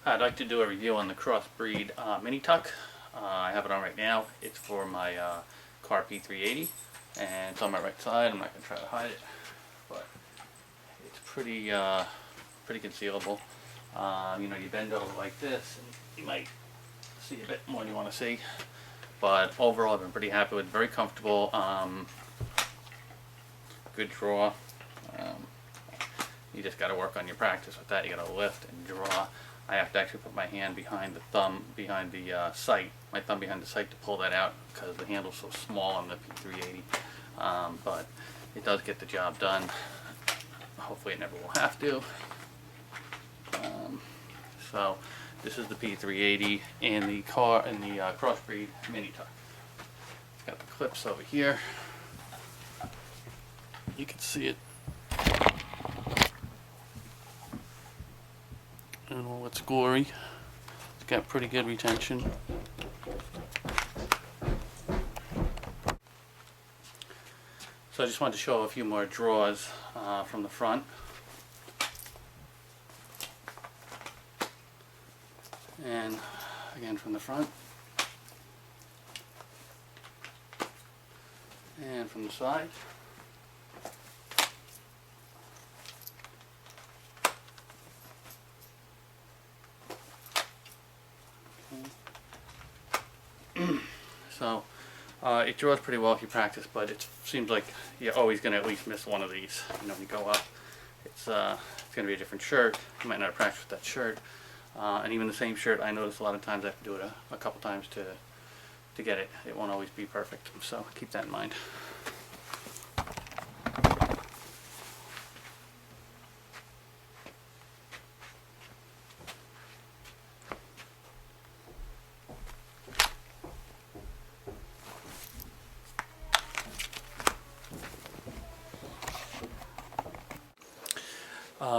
I'd like to do a review on the crossbreed minituck. I have it on right now. It's for my Kahr p380, and it's on my right side. I'm not going to try to hide it, but it's pretty concealable. You bend over like this, and you might see a bit more than you want to see. But overall, I've been pretty happy with it. Very comfortable. Good draw. You just got to work on your practice with that. You got to lift and draw. I have to actually put my hand behind the thumb, behind the sight, my thumb behind the sight to pull that out because the handle's so small on the p380. But it does get the job done. Hopefully it never will have to. So this is the p380 and the Kahr and the crossbreed minituck. It's got the clips over here. You can see it. And all its glory. It's got pretty good retention. So I just wanted to show a few more draws from the front. And again from the front. And from the side. So it draws pretty well if you practice, but it seems like you're always going to at least miss one of these. When you go up, it's going to be a different shirt. You might not practice with that shirt, and even the same shirt. I notice a lot of times I have to do it a couple times to get it. It won't always be perfect, so keep that in mind.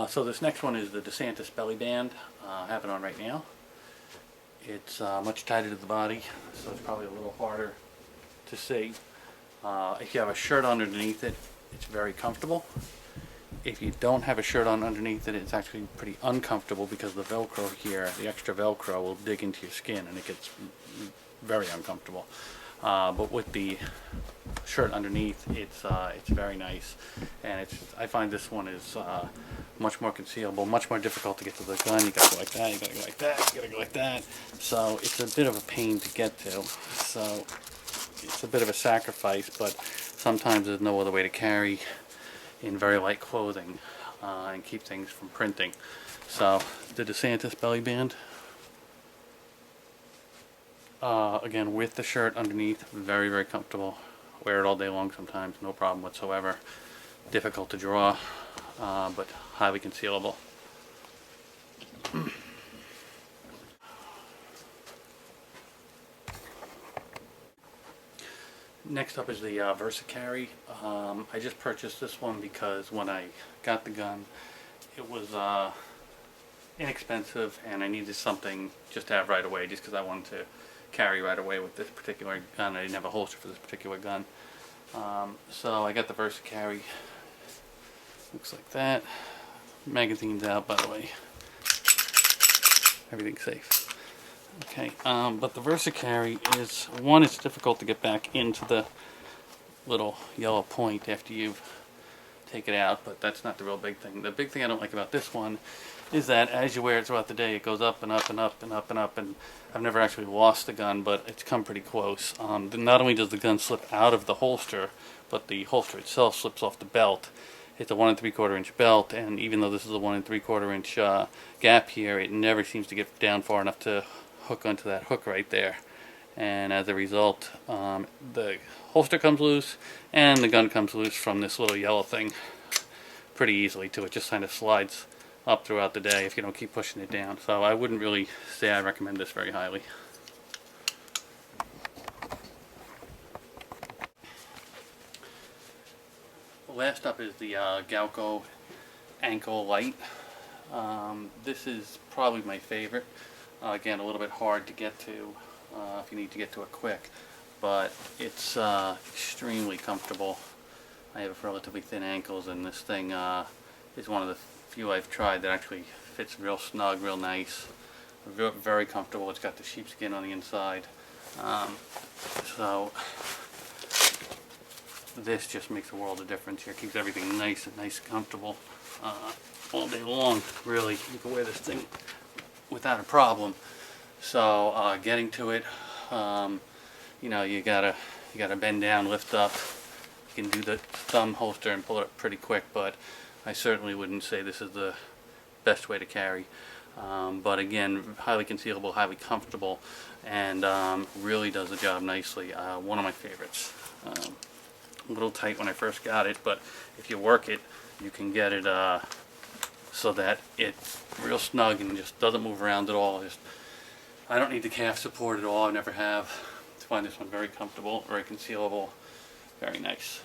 So this next one is the desantis bellyband. I have it on right now. It's much tighter to the body, so it's probably a little harder to see. If you have a shirt underneath it, it's very comfortable. If you don't have a shirt on underneath it, it's actually pretty uncomfortable because the Velcro here, the extra Velcro, will dig into your skin and it gets very uncomfortable. But with the shirt underneath, it's very nice, and I find this one is much more concealable, much more difficult to get to the gun. You gotta go like that, you gotta go like that, you gotta go like that. So it's a bit of a pain to get to. So it's a bit of a sacrifice, but sometimes there's no other way to carry in very light clothing and keep things from printing. So the desantis bellyband. Again, with the shirt underneath, very, very comfortable. Wear it all day long sometimes, no problem whatsoever. Difficult to draw, but highly concealable. Next up is the versacarry. I just purchased this one because when I got the gun, it was inexpensive and I needed something just to have right away, just because I wanted to carry right away with this particular gun. I didn't have a holster for this particular gun. So I got the versacarry. Looks like that. Magazine's out, by the way. Everything's safe. Okay, but the versacarry is, one, it's difficult to get back into the little yellow point after you've taken it out, but that's not the real big thing. The big thing I don't like about this one is that as you wear it throughout the day, it goes up and up and up and up and up, and I've never actually lost the gun, but it's come pretty close. Not only does the gun slip out of the holster, but the holster itself slips off the belt. It's a 1 3/4 inch belt, and even though this is a 1 3/4 inch gap here, it never seems to get down far enough to hook onto that hook right there. And as a result, the holster comes loose, and the gun comes loose from this little yellow thing pretty easily too. It just kind of slides up throughout the day if you don't keep pushing it down. So I wouldn't really say I recommend this very highly. Last up is the Galco ankle light. This is probably my favorite. Again, a little bit hard to get to if you need to get to it quick, but it's extremely comfortable. I have relatively thin ankles, and this thing is one of the few I've tried that actually fits real snug, real nice. very comfortable. It's got the sheepskin on the inside. So this just makes a world of difference here. Keeps everything nice and comfortable all day long. Really, you can wear this thing without a problem. So getting to it, you know, you gotta bend down, lift up. You can do the thumb holster and pull it up pretty quick, but I certainly wouldn't say this is the best way to carry. But again, highly concealable, highly comfortable, and really does the job nicely. One of my favorites. A little tight when I first got it, but if you work it, you can get it so that it's real snug and just doesn't move around at all. I don't need the calf support at all. I never have. I find this one very comfortable, very concealable, very nice.